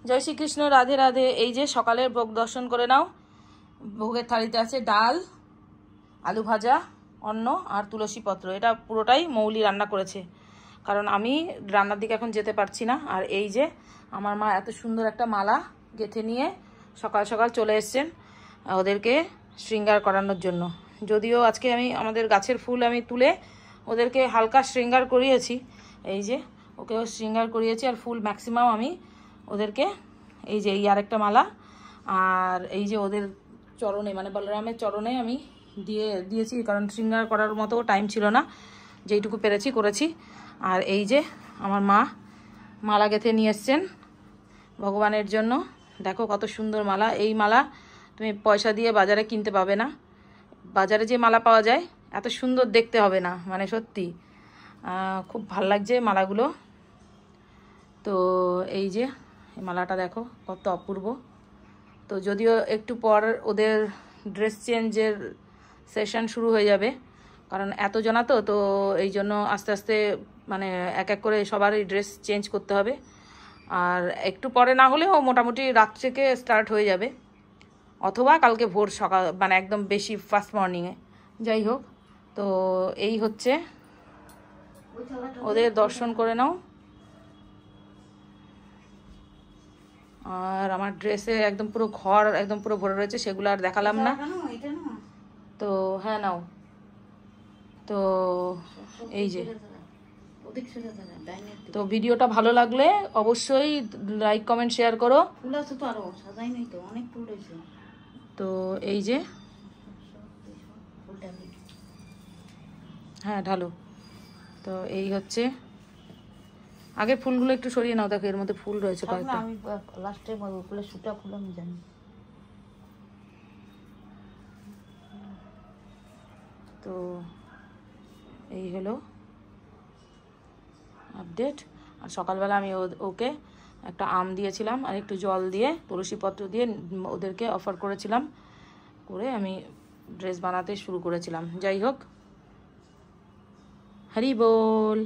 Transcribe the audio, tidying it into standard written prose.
জয় শ্রীকৃষ্ণ, রাধে রাধে। এই যে সকালের ভোগ দর্শন করে নাও। ভোগের থালিতে আছে ডাল, আলু ভাজা, অন্ন আর তুলসী পত্র। এটা পুরোটাই মৌলি রান্না করেছে, কারণ আমি রান্নার দিকে এখন যেতে পারছি না। আর এই যে আমার মা এত সুন্দর একটা মালা গেঁথে নিয়ে সকাল সকাল চলে এসছেন ওদেরকে শৃঙ্গার করানোর জন্য। যদিও আজকে আমি আমাদের গাছের ফুল আমি তুলে ওদেরকে হালকা শৃঙ্গার করিয়েছি। এই যে ওকেও শৃঙ্গার করিয়েছি, আর ফুল ম্যাক্সিমাম আমি ওদেরকে এই যে এই আরেকটা মালা, আর এই যে ওদের চরণে মানে বলরামের চরণে আমি দিয়েছি, কারণ শৃঙ্গার করার মতো টাইম ছিল না, যেইটুকু পেরেছি করেছি। আর এই যে আমার মা মালা গেঁথে নিয়ে এসছেন ভগবানের জন্য। দেখো কত সুন্দর মালা। এই মালা তুমি পয়সা দিয়ে বাজারে কিনতে পাবে না। বাজারে যে মালা পাওয়া যায় এত সুন্দর দেখতে হবে না, মানে সত্যি খুব ভাল লাগছে মালাগুলো। তো এই যে এই মালাটা দেখো কত অপূর্ব। তো যদিও একটু পর ওদের ড্রেস চেঞ্জের সেশন শুরু হয়ে যাবে, কারণ এত জনা তো এই জন্য আস্তে আস্তে মানে এক এক করে সবারই ড্রেস চেঞ্জ করতে হবে। আর একটু পরে না হলেও মোটামুটি রাত থেকে স্টার্ট হয়ে যাবে, অথবা কালকে ভোর সকাল মানে একদম বেশি ফার্স্ট মর্নিংয়ে। যাই হোক, তো এই হচ্ছে, ওদের দর্শন করে নাও। আর আমার ড্রেসে একদম পুরো ঘর একদম পুরো ভরে রয়েছে, সেগুলো আর দেখালাম না। তো হ্যাঁ নাও। তো এই যে, তো ভিডিওটা ভালো লাগলে অবশ্যই লাইক কমেন্ট শেয়ার করো। ফুল আছে তো আরো সাজাই নাই তো, অনেক ফুল রয়েছে। তো এই যে হ্যাঁ ঢালো। তো এই হচ্ছে, আগের ফুলগুলো একটু সরিয়ে নাও, দেখো এর মধ্যে ফুল রয়েছে কয়েকটা। আমি লাস্টে ফুলের সুটা ফুল আমি জানি। তো এই হলো আপডেট। আর সকালবেলা আমি ওকে একটা আম দিয়েছিলাম আর একটু জল দিয়ে তুলসী পত্র দিয়ে ওদেরকে অফার করেছিলাম, করে আমি ড্রেস বানাতে শুরু করেছিলাম। যাই হোক, হরি বল।